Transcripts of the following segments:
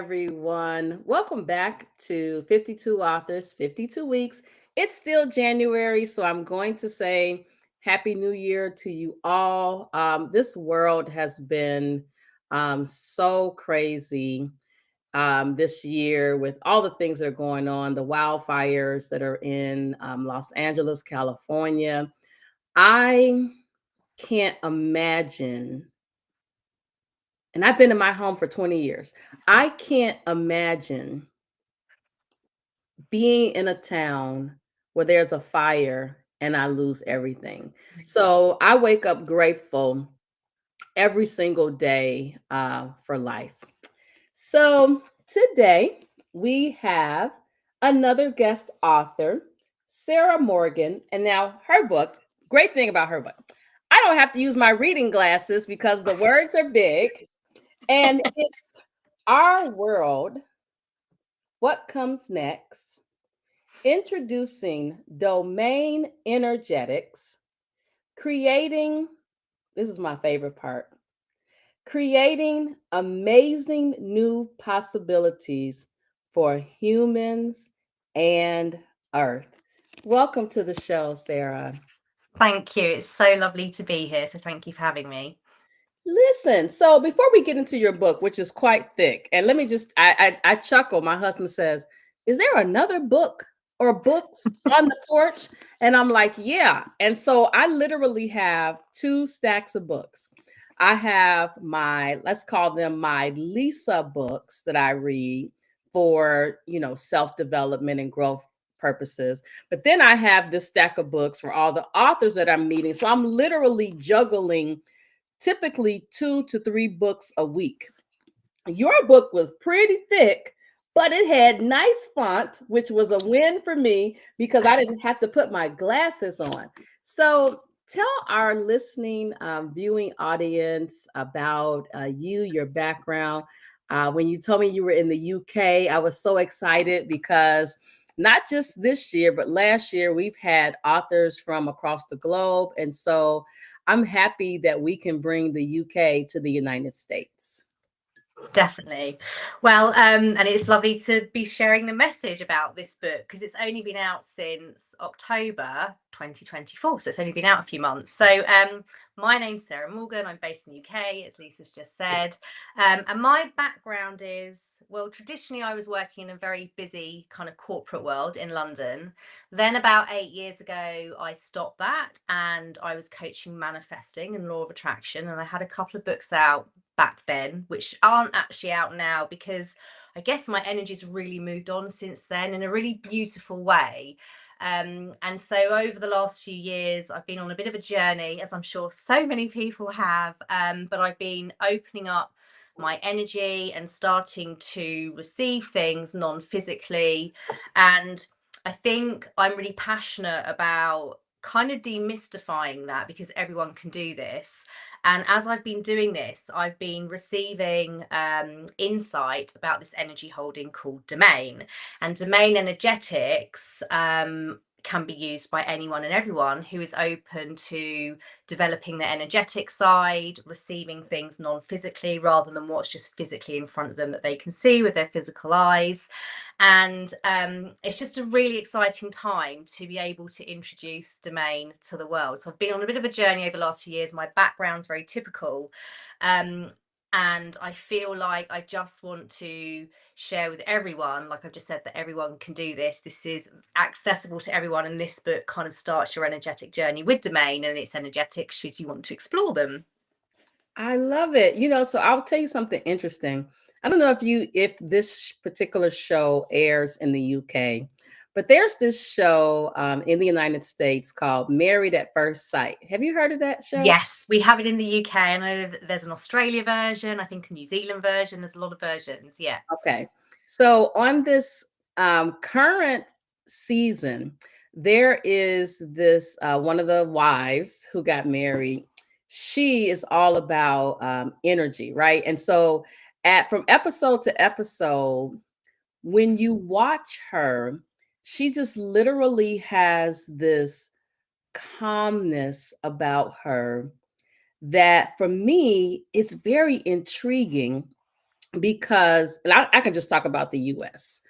everyone. Welcome back to 52 Authors, 52 Weeks. It's still January, so I'm going to say Happy New Year to you all. This world has been so crazy this year with all the things that are going on, the wildfires that are in Los Angeles, California. I can't imagine, and I've been in my home for 20 years. I can't imagine being in a town where there's a fire and I lose everything. So I wake up grateful every single day for life. So today we have another guest author, Sarah Morgan. And now her book, great thing about her book, I don't have to use my reading glasses because the words are big. And it's Our World, What Comes Next, Introducing Domain Energetics, Creating, this is my favorite part, Creating Amazing New Possibilities for Humans and Earth. Welcome to the show, Sarah. Thank you. It's so lovely to be here. So thank you for having me. Listen, so before we get into your book, which is quite thick, and let me just, I chuckle. My husband says, "Is there another book or books on the porch?" And I'm like, "Yeah." And so I literally have two stacks of books. I have my, let's call them my Lisa books that I read for, self development and growth purposes. But then I have this stack of books for all the authors that I'm meeting. So I'm literally juggling typically 2 to 3 books a week. Your book was pretty thick, but it had nice font, which was a win for me because I didn't have to put my glasses on. So tell our listening, viewing audience about you, your background. When you told me you were in the UK, I was so excited because not just this year, but last year, we've had authors from across the globe. And so I'm happy that we can bring the UK to the United States. Definitely. Well, and it's lovely to be sharing the message about this book because it's only been out since October 2024. So it's only been out a few months. So my name's Sarah Morgan. I'm based in the UK, as Lisa's just said. And my background is, well, traditionally I was working in a very busy kind of corporate world in London. Then about 8 years ago, I stopped that and I was coaching manifesting and law of attraction. And I had a couple of books out back then, which aren't actually out now because I guess my energy's really moved on since then in a really beautiful way. And so over the last few years, I've been on a bit of a journey, as I'm sure so many people have, but I've been opening up my energy and starting to receive things non-physically. And I think I'm really passionate about kind of demystifying that because everyone can do this. And as I've been doing this, I've been receiving insight about this energy holding called domain. And domain energetics can be used by anyone and everyone who is open to developing the energetic side, receiving things non-physically rather than what's just physically in front of them that they can see with their physical eyes. And it's just a really exciting time to be able to introduce domain to the world. So I've been on a bit of a journey over the last few years. My background's very typical. And I feel like I just want to share with everyone, like I've just said, that everyone can do this. This is accessible to everyone. And this book kind of starts your energetic journey with domain and its energetics should you want to explore them. I love it. So I'll tell you something interesting. I don't know if this particular show airs in the UK, but there's this show in the United States called Married at First Sight. Have you heard of that show? Yes, we have it in the UK. I know that there's an Australia version, I think a New Zealand version. There's a lot of versions. Yeah. Okay. So on this current season, there is this one of the wives who got married. She is all about energy, right? And so at from episode to episode, when you watch her, she just literally has this calmness about her that for me is very intriguing because, and I can just talk about the US.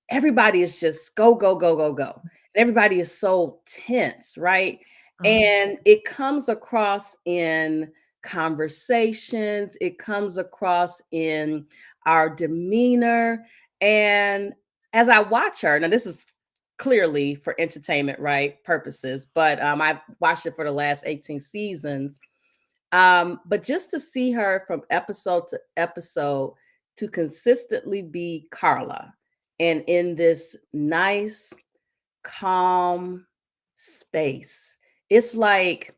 Everybody is just go, go, go, go, go. And everybody is so tense, right? And it comes across in conversations, it comes across in our demeanor. And as I watch her, now this is clearly for entertainment, right? Purposes, but I've watched it for the last 18 seasons. But just to see her from episode to episode to consistently be Carla and in this nice, calm space, it's like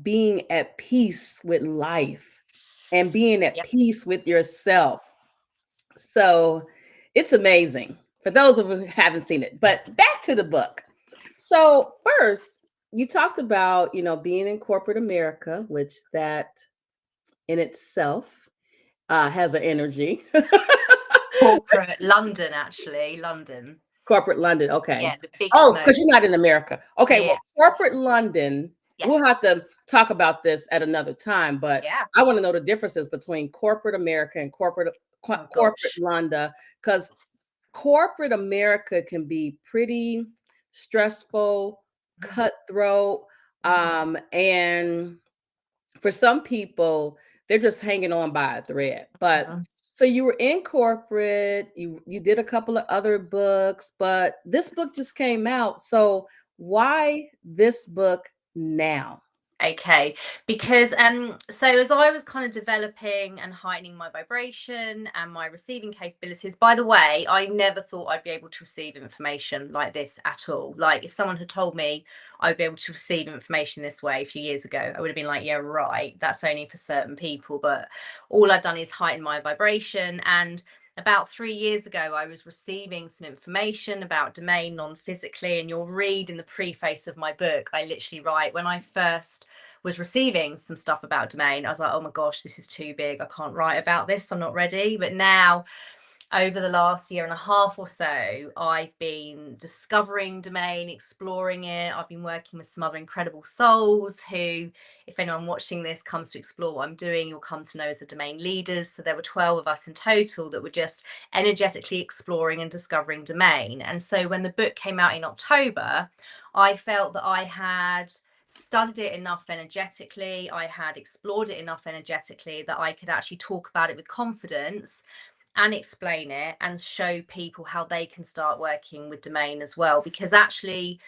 being at peace with life and being at Yep. peace with yourself. So it's amazing for those of you who haven't seen it. But back to the book. So first, you talked about, being in corporate America, which that in itself has an energy. Corporate London, actually, London. Corporate London, okay. Yeah, the big Oh, because smoke. you're not in America. Okay, well, Yeah. corporate London, Yes. we'll have to talk about this at another time, but Yeah. I want to know the differences between corporate America and corporate Oh corporate gosh. London, because corporate America can be pretty stressful, cutthroat, and for some people, they're just hanging on by a thread. But Mhm. so you were in corporate, you did a couple of other books, but this book just came out. So why this book now? Okay, because so as I was kind of developing and heightening my vibration and my receiving capabilities, by the way, I never thought I'd be able to receive information like this at all. Like if someone had told me I'd be able to receive information this way a few years ago, I would have been like, yeah, right, that's only for certain people. But all I've done is heighten my vibration. And about 3 years ago, I was receiving some information about domain non-physically, and you'll read in the preface of my book, I literally write, when I first was receiving some stuff about domain, I was like, oh my gosh, this is too big. I can't write about this. I'm not ready. But now, over the last year and a half or so, I've been discovering domain, exploring it. I've been working with some other incredible souls who, if anyone watching this comes to explore what I'm doing, you'll come to know as the domain leaders. So there were 12 of us in total that were just energetically exploring and discovering domain. And so when the book came out in October, I felt that I had studied it enough energetically, I had explored it enough energetically that I could actually talk about it with confidence and explain it and show people how they can start working with domain as well. Because actually,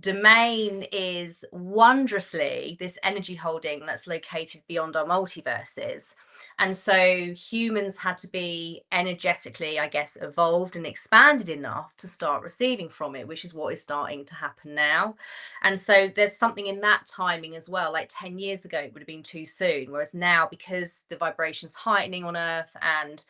domain is wondrously this energy holding that's located beyond our multiverses. And so humans had to be energetically, I guess, evolved and expanded enough to start receiving from it, which is what is starting to happen now. And so there's something in that timing as well. Like 10 years ago, it would have been too soon. Whereas now, because the vibration's heightening on Earth and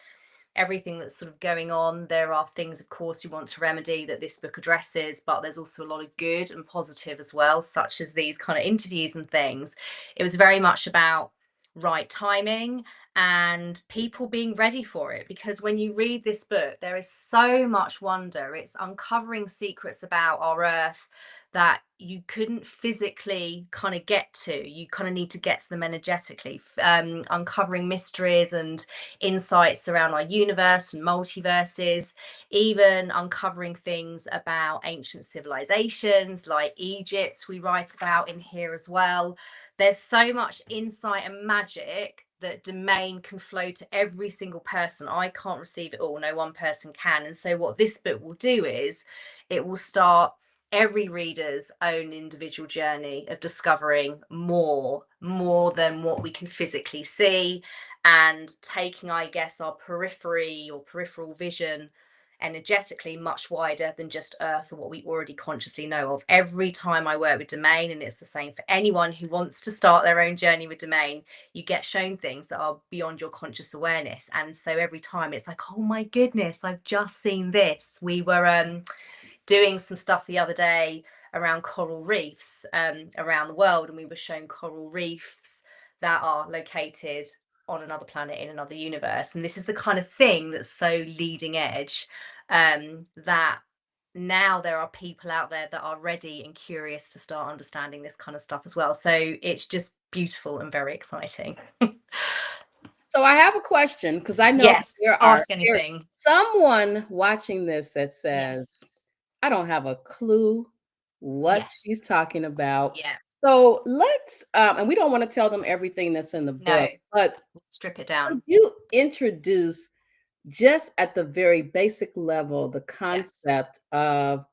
everything that's sort of going on, there are things, of course, you want to remedy that this book addresses, but there's also a lot of good and positive as well, such as these kind of interviews and things. It was very much about right timing and people being ready for it, because when you read this book, there is so much wonder. It's uncovering secrets about our Earth that you couldn't physically kind of get to. You kind of need to get to them energetically, uncovering mysteries and insights around our universe and multiverses, even uncovering things about ancient civilizations like Egypt, we write about in here as well. There's so much insight and magic that domain can flow to every single person. I can't receive it all, no one person can. And so, what this book will do is it will start every reader's own individual journey of discovering more than what we can physically see, and taking, I guess, our periphery or peripheral vision energetically much wider than just Earth or what we already consciously know of. Every time I work with domain, and it's the same for anyone who wants to start their own journey with domain, you get shown things that are beyond your conscious awareness. And so every time it's like, oh my goodness, I've just seen this. We were doing some stuff the other day around coral reefs around the world, and we were shown coral reefs that are located on another planet in another universe. And this is the kind of thing that's so leading edge, that now there are people out there that are ready and curious to start understanding this kind of stuff as well. So it's just beautiful and very exciting. So I have a question because I know Yes, there's ask anything. someone watching this that Yes. says, I don't have a clue what Yes. she's talking about. Yeah. So let's, and we don't want to tell them everything that's in the No, book, but strip it could down. you introduce just at the very basic level the Yeah. concept of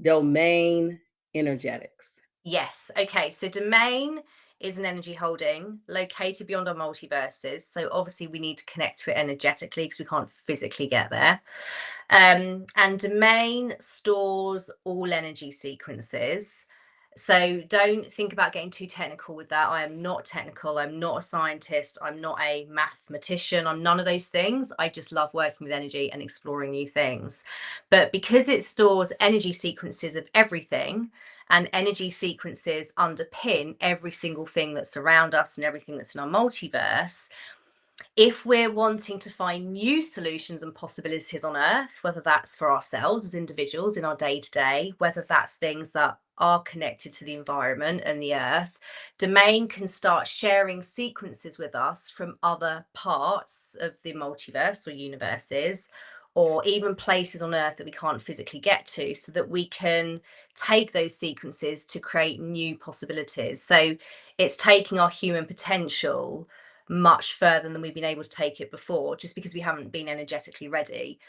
domain energetics? Yes. Okay. So domain is an energy holding located beyond our multiverses. So obviously we need to connect to it energetically because we can't physically get there. And domain stores all energy sequences. So don't think about getting too technical with that. I am not technical. I'm not a scientist. I'm not a mathematician. I'm none of those things. I just love working with energy and exploring new things. But because it stores energy sequences of everything, and energy sequences underpin every single thing that's around us and everything that's in our multiverse, if we're wanting to find new solutions and possibilities on Earth, whether that's for ourselves as individuals in our day to day, whether that's things that are connected to the environment and the Earth, Domain can start sharing sequences with us from other parts of the multiverse or universes, or even places on Earth that we can't physically get to, so that we can take those sequences to create new possibilities. So it's taking our human potential much further than we've been able to take it before, just because we haven't been energetically ready.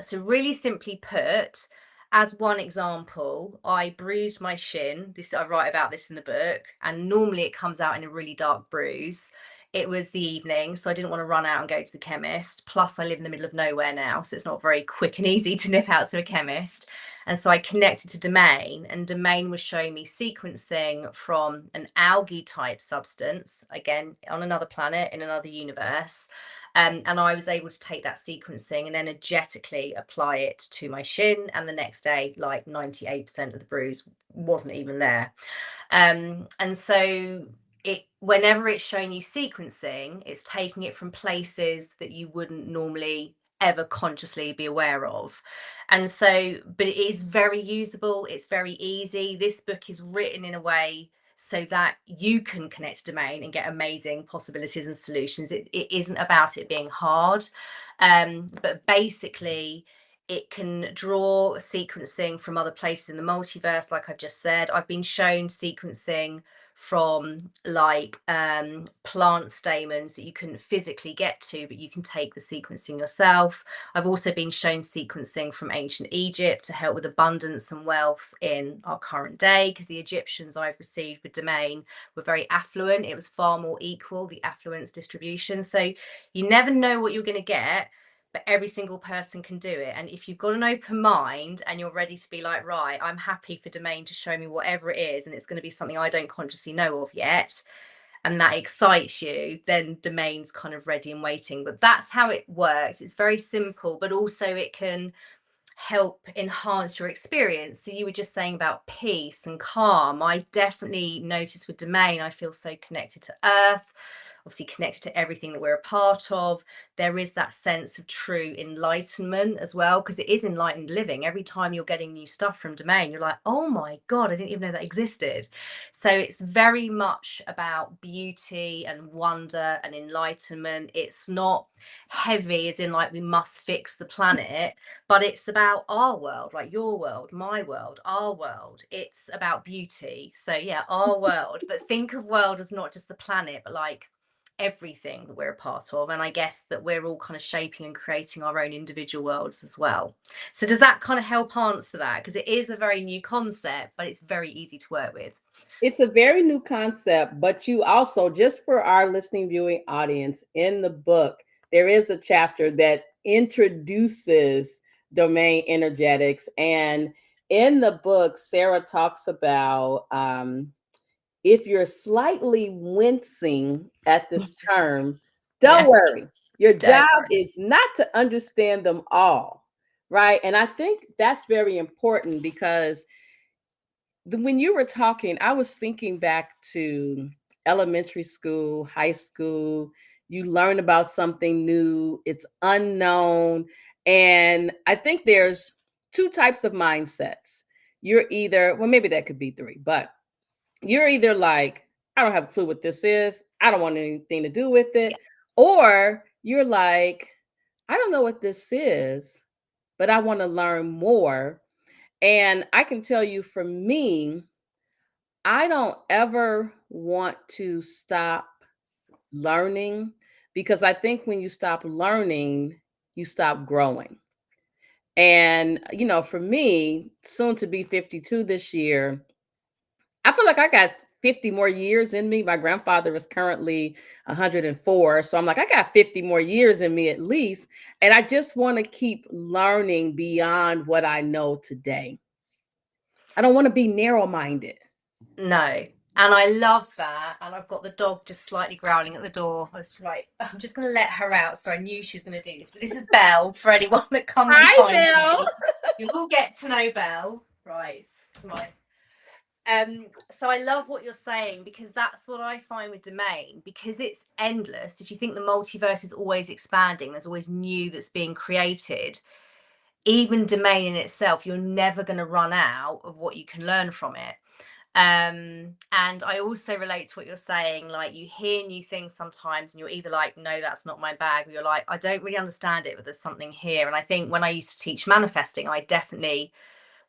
So, really simply put, as one example, I bruised my shin. This I write about this in the book, and normally it comes out in a really dark bruise. It was the evening, so I didn't want to run out and go to the chemist. Plus, I live in the middle of nowhere now, so it's not very quick and easy to nip out to a chemist. And so I connected to Domain, and Domain was showing me sequencing from an algae type substance, again, on another planet, in another universe. And I was able to take that sequencing and energetically apply it to my shin. And the next day, like 98% of the bruise wasn't even there. And so whenever it's showing you sequencing, it's taking it from places that you wouldn't normally ever consciously be aware of. And so, but it is very usable, it's very easy. This book is written in a way so that you can connect to Domain and get amazing possibilities and solutions. It isn't about it being hard, but basically it can draw sequencing from other places in the multiverse. Like I've just said, I've been shown sequencing from like plant stamens that you couldn't physically get to, but you can take the sequencing yourself. I've also been shown sequencing from ancient Egypt to help with abundance and wealth in our current day, because the Egyptians I've received with Domain were very affluent. It was far more equal, the affluence distribution. So you never know what you're going to get, but every single person can do it. And if you've got an open mind and you're ready to be like, right, I'm happy for Domain to show me whatever it is, and it's going to be something I don't consciously know of yet, and that excites you, then Domain's kind of ready and waiting. But that's how it works. It's very simple, but also it can help enhance your experience. So you were just saying about peace and calm. I definitely notice with Domain, I feel so connected to Earth, obviously connected to everything that we're a part of. There is that sense of true enlightenment as well, because it is enlightened living. Every time you're getting new stuff from Domain, you're like, oh my God, I didn't even know that existed. So it's very much about beauty and wonder and enlightenment. It's not heavy as in like we must fix the planet, but it's about our world, like your world, my world, our world. It's about beauty. So yeah, our world, but think of world as not just the planet, but like everything that we're a part of. And I guess that we're all kind of shaping and creating our own individual worlds as well. So does that kind of help answer that? Because it is a very new concept, but it's very easy to work with. It's a very new concept, but you also, just for our listening viewing audience, in the book, there is a chapter that introduces domain energetics. And in the book, Sarah talks about if you're slightly wincing at this term, don't Yeah, worry. Your don't job worry. is not to understand them all, right? And I think that's very important because when you were talking, I was thinking back to elementary school, high school. You learn about something new, it's unknown. And I think there's two types of mindsets. You're either, well, maybe that could be three, but you're either like, I don't have a clue what this is. I don't want anything to do with it. Yeah, Or you're like, I don't know what this is, but I want to learn more. And I can tell you for me, I don't ever want to stop learning because I think when you stop learning, you stop growing. And, for me, soon to be 52 this year, I feel like I got 50 more years in me. My grandfather is currently 104. So I'm like, I got 50 more years in me at least. And I just want to keep learning beyond what I know today. I don't want to be narrow minded. No. And I love that. And I've got the dog just slightly growling at the door. I was like, I'm just going to let her out. So I knew she was going to do this. But this is Belle for anyone that comes and Hi, finds Belle. me. You'll all get to know Belle. Right. Right. So I love what you're saying, because that's what I find with domain, because it's endless. If you think the multiverse is always expanding, there's always new that's being created. Even domain in itself, you're never going to run out of what you can learn from it. And I also relate to what you're saying. Like, you hear new things sometimes and you're either like, no, that's not my bag, or you're like, I don't really understand it, but there's something here. And I think when I used to teach manifesting, I definitely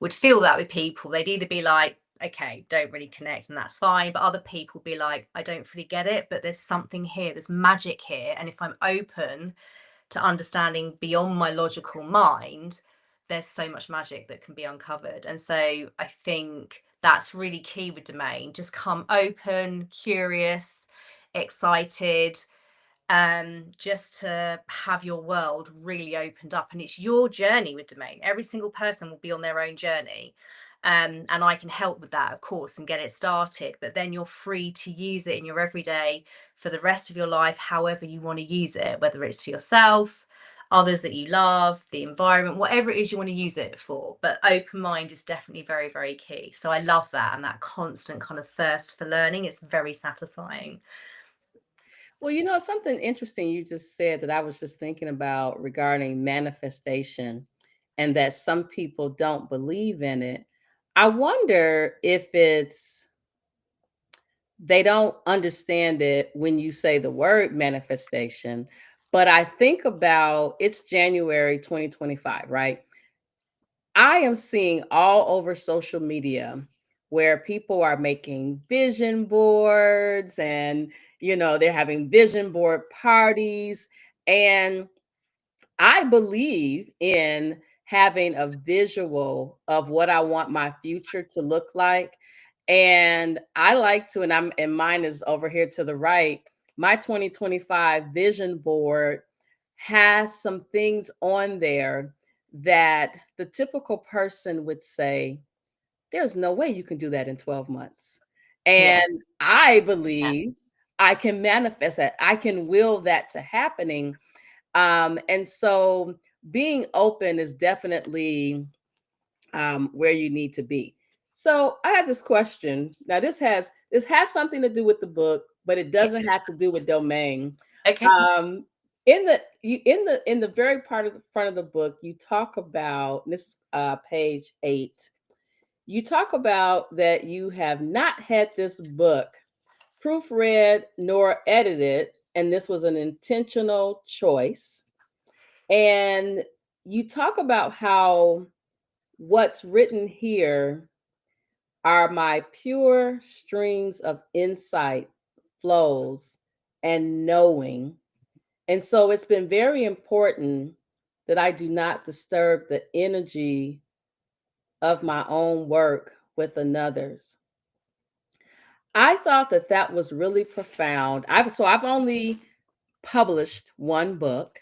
would feel that with people. They'd either be like, okay, don't really connect, and that's fine. But other people be like, I don't really get it, but there's something here, there's magic here. And if I'm open to understanding beyond my logical mind, there's so much magic that can be uncovered. And so I think that's really key with domain. Just come open, curious, excited, just to have your world really opened up. And it's your journey with domain. Every single person will be on their own journey. And I can help with that, of course, and get it started. But then you're free to use it in your everyday for the rest of your life, however you want to use it, whether it's for yourself, others that you love, the environment, whatever it is you want to use it for. But open mind is definitely very, very key. So I love that. And that constant kind of thirst for learning, it's very satisfying. Well, something interesting you just said that I was just thinking about regarding manifestation and that some people don't believe in it. I wonder if they don't understand it when you say the word manifestation. But I think about it's January 2025, right? I am seeing all over social media where people are making vision boards and, they're having vision board parties. And I believe in having a visual of what I want my future to look like. And I like to, and mine is over here to the right. My 2025 vision board has some things on there that the typical person would say, there's no way you can do that in 12 months. Yeah. And I Yeah. believe I can manifest that. I can will that to happening. And so being open is definitely where you need to be. So I have this question. Now this has something to do with the book, but it Yeah. doesn't have to do with domain. Okay. Um, in the very part of the front of the book, you talk about this page 8. You talk about that you have not had this book proofread nor edited, and this was an intentional choice. And you talk about how what's written here are my pure streams of insight, flows, and knowing. And so it's been very important that I do not disturb the energy of my own work with another's. I thought that that was really profound. I've only published one book.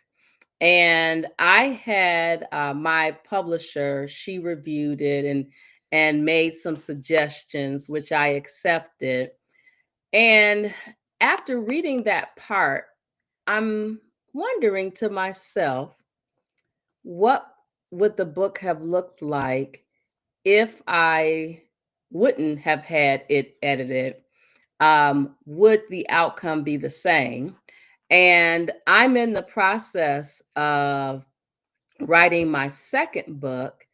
And I had my publisher, she reviewed it and made some suggestions, which I accepted. And after reading that part, I'm wondering to myself, what would the book have looked like if I wouldn't have had it edited? Would the outcome be the same? And I'm in the process of writing my second book,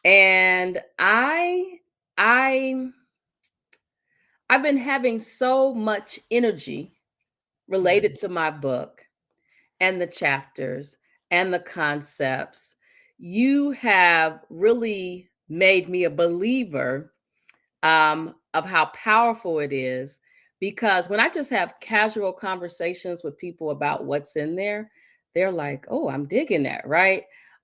and I I've been having so much energy Mm. related to my book, and the chapters and the concepts, you have really made me a believer of how powerful it is. Because when I just have casual conversations with people about what's in there, they're like, "Oh, I'm digging that," right?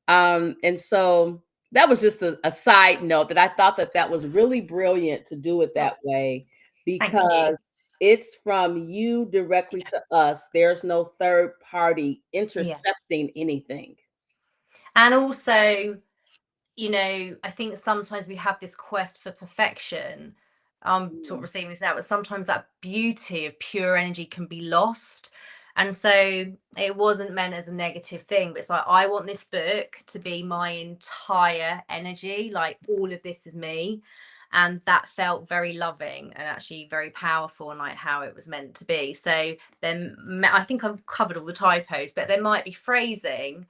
And so that was just a side note that I thought that that was really brilliant to do it Oh, that way thank you. because it's from you directly Yeah. to us. There's no third party Yeah. intercepting anything. And also, you know, I think sometimes we have this quest for perfection. I'm sort of Mm. receiving this now, but sometimes that beauty of pure energy can be lost. And so it wasn't meant as a negative thing, but it's like, I want this book to be my entire energy. Like, all of this is me. And that felt very loving and actually very powerful, and like how it was meant to be. So then I think I've covered all the typos, but there might be phrasing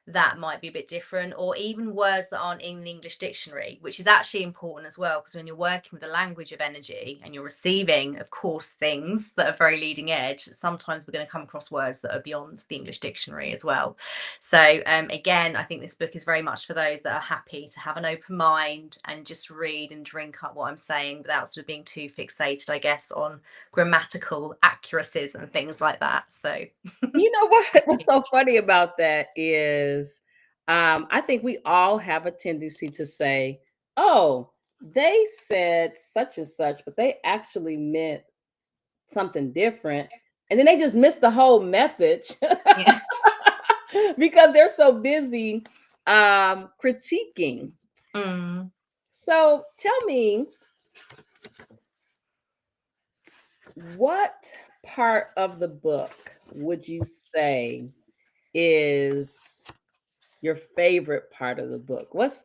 that might be a bit different, or even words that aren't in the English dictionary, which is actually important as well, because when you're working with the language of energy and you're receiving, of course, things that are very leading edge, sometimes we're going to come across words that are beyond the English dictionary as well. So again, I think this book is very much for those that are happy to have an open mind and just read and drink up what I'm saying without sort of being too fixated, I guess, on grammatical accuracies and things like that. So You know what? What's so funny about that is, I think we all have a tendency to say, "Oh, they said such and such, but they actually meant something different," and then they just missed the whole message yeah. because they're so busy critiquing. Mm. So, tell me, what part of the book would you say is your favorite part of the book? What's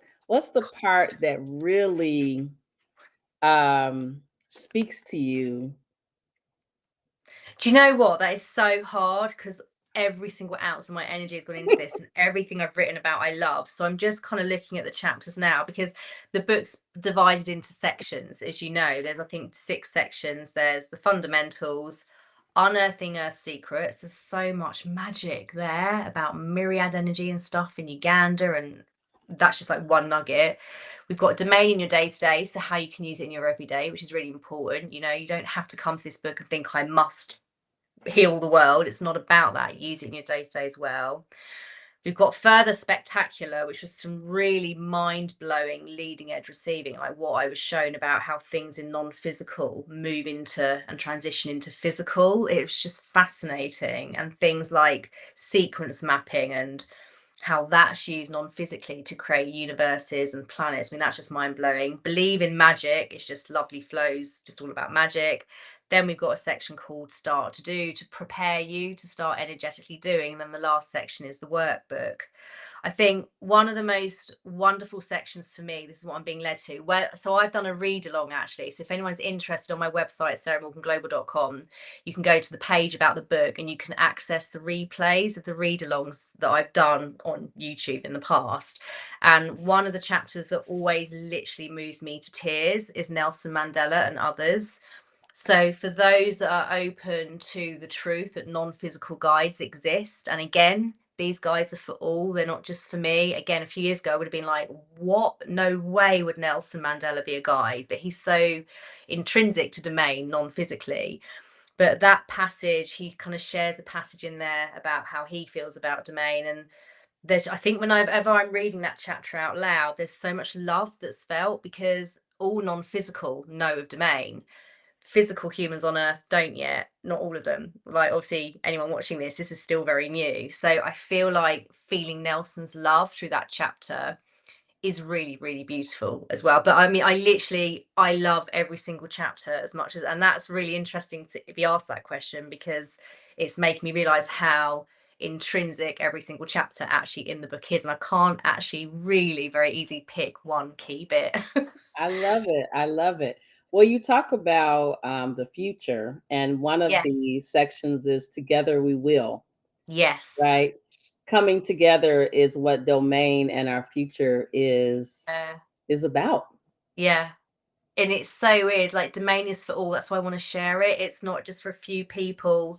the part that really speaks to you? Do you know what? That is so hard because every single ounce of my energy has gone into this, and everything I've written about I love. So I'm just kind of looking at the chapters now, because the book's divided into sections, as you know. There's, I think, 6 sections. There's the fundamentals, unearthing Earth secrets. There's so much magic there about myriad energy and stuff in Uganda, and that's just like one nugget. We've got domain in your day to day, so how you can use it in your everyday, which is really important. You know, you don't have to come to this book and think I must heal the world. It's not about that. Use it in your day to day as well. We've got further spectacular, which was some really mind blowing leading edge receiving, like what I was shown about how things in non physical move into and transition into physical. It was just fascinating. And things like sequence mapping and how that's used non-physically to create universes and planets. I mean, that's just mind-blowing. Believe in magic. It's just lovely flows, just all about magic. Then we've got a section called Start to Do, to prepare you to start energetically doing. And then the last section is the workbook. I think one of the most wonderful sections for me, this is what I'm being led to. So I've done a read along, actually. So if anyone's interested, on my website, sarahmorganglobal.com, you can go to the page about the book and you can access the replays of the read alongs that I've done on YouTube in the past. And one of the chapters that always literally moves me to tears is Nelson Mandela and others. So, for those that are open to the truth that non physical guides exist, and again, these guides are for all, they're not just for me. Again, a few years ago, I would have been like, what? No way would Nelson Mandela be a guide, but he's so intrinsic to domain non physically. But that passage, he kind of shares a passage in there about how he feels about domain. And there's, I think, whenever I'm reading that chapter out loud, there's so much love that's felt, because all non physical know of domain. Physical humans on earth don't yet, not all of them. Like, obviously, anyone watching this is still very new. So I feel like feeling Nelson's love through that chapter is really, really beautiful as well. But I mean, I love every single chapter as much as, and that's really interesting to be asked that question, because it's making me realize how intrinsic every single chapter actually in the book is. And I can't actually really very easily pick one key bit. I love it. I love it. Well, you talk about the future, and one of Yes. the sections is "Together We Will," Yes. right? Coming together is what domain and our future Uh, is about. yeah. And it's so is like, domain is for all. That's why I want to share it. It's not just for a few people.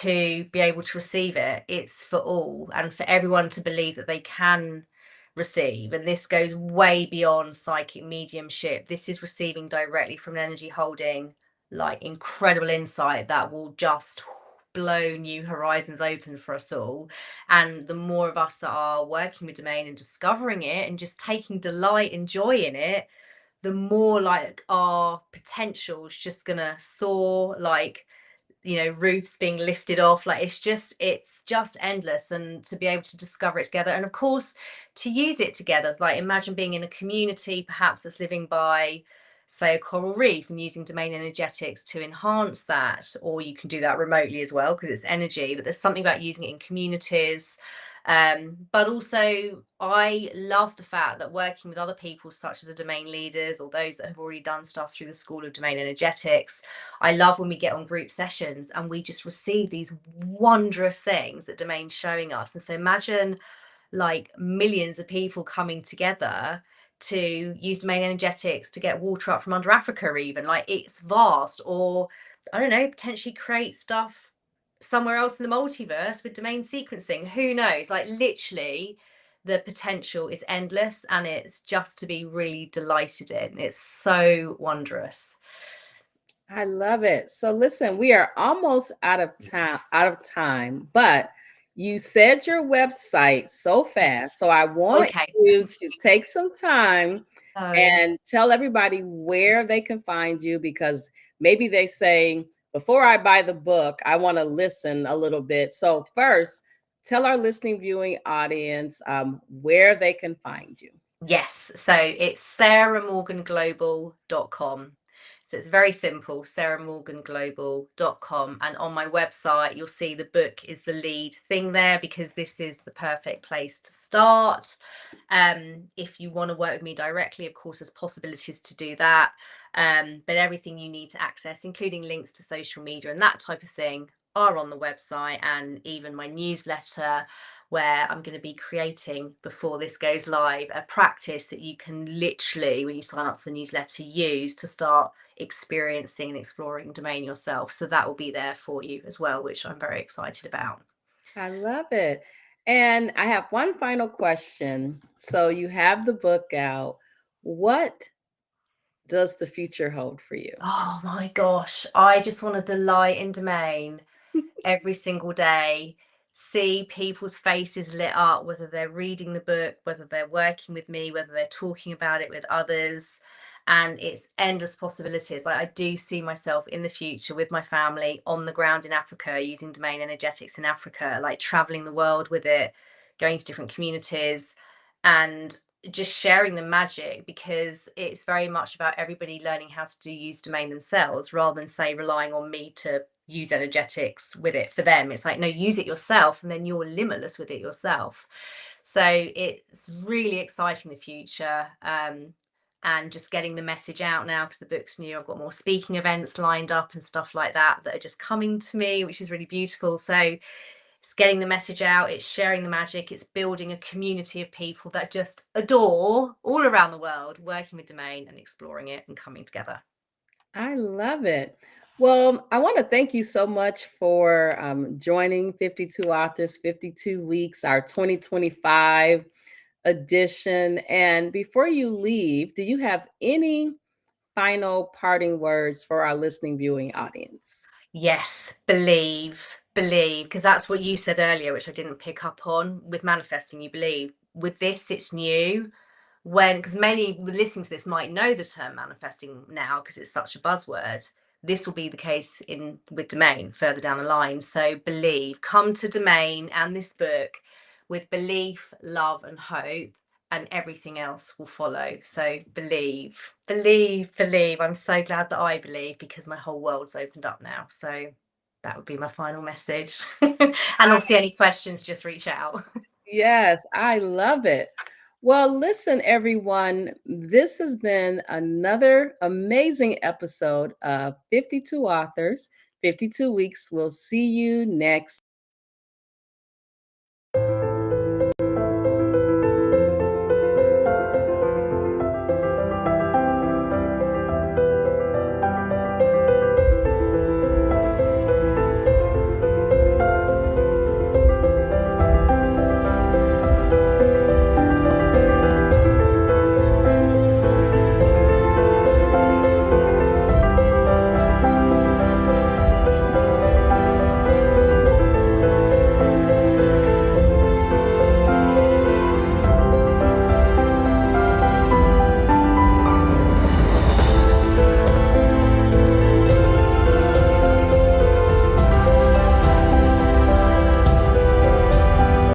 to be able to receive it. It's for all, and for everyone to believe that they can receive. And this goes way beyond psychic mediumship. This is receiving directly from an energy holding, like incredible insight that will just blow new horizons open for us all. And the more of us that are working with domain and discovering it and just taking delight and joy in it, the more like our potential is just gonna soar, like, you know, roofs being lifted off. Like it's just endless. And to be able to discover it together, and of course to use it together, like imagine being in a community perhaps that's living by, say, a coral reef, and using domain energetics to enhance that. Or you can do that remotely as well because it's energy, but there's something about using it in communities. But also I love the fact that working with other people such as the domain leaders or those that have already done stuff through the School of Domain Energetics, I love when we get on group sessions and we just receive these wondrous things that domain's showing us. And so imagine like millions of people coming together to use domain energetics to get water up from under Africa, even. Like it's vast. Or I don't know, potentially create stuff somewhere else in the multiverse with domain sequencing. Who knows? Like literally the potential is endless, and it's just to be really delighted in. It's so wondrous. I love it. So listen, we are almost Yes. out of time, but you said your website so fast. So I Yes. want Okay. you to take some time So and tell everybody where they can find you, because maybe they say, before I buy the book, I want to listen a little bit. So first, tell our listening viewing audience where they can find you. yes, so it's sarahmorganglobal.com. So it's very simple, sarahmorganglobal.com. And on my website, you'll see the book is the lead thing there because this is the perfect place to start. If you want to work with me directly, of course, there's possibilities to do that. But everything you need to access, including links to social media and that type of thing, are on the website, and even my newsletter, where I'm going to be creating, before this goes live, a practice that you can literally, when you sign up for the newsletter, use to start experiencing and exploring domain yourself. So that will be there for you as well, which I'm very excited about. I love it. And I have one final question. So you have the book out. What does the future hold for you? Oh my gosh, I just want to delight in domain every single day, see people's faces lit up, whether they're reading the book, whether they're working with me, whether they're talking about it with others. And it's endless possibilities. Like I do see myself in the future with my family on the ground in Africa, using domain energetics in Africa, like traveling the world with it, going to different communities and just sharing the magic, because it's very much about everybody learning how to use domain themselves rather than, say, relying on me to use energetics with it for them. It's like, no, use it yourself and then you're limitless with it yourself. So it's really exciting, the future. And just getting the message out now because the book's new. I've got more speaking events lined up and stuff like that that are just coming to me, which is really beautiful. So it's getting the message out, it's sharing the magic, it's building a community of people that just adore all around the world, working with domain and exploring it and coming together. I love it. Well, I want to thank you so much for joining 52 Authors, 52 Weeks, our 2025 edition. And before you leave, do you have any final parting words for our listening viewing audience? Yes, believe, because that's what you said earlier, which I didn't pick up on with manifesting. You believe. With this, it's new. When, because many listening to this might know the term manifesting now because it's such a buzzword. This will be the case in with domain further down the line. So believe, come to domain and this book with belief, love, and hope, and everything else will follow. So believe. I'm so glad that I believe, because my whole world's opened up now. So that would be my final message. And obviously, any questions, just reach out. Yes, I love it. Well, listen, everyone, this has been another amazing episode of 52 Authors, 52 Weeks. We'll see you next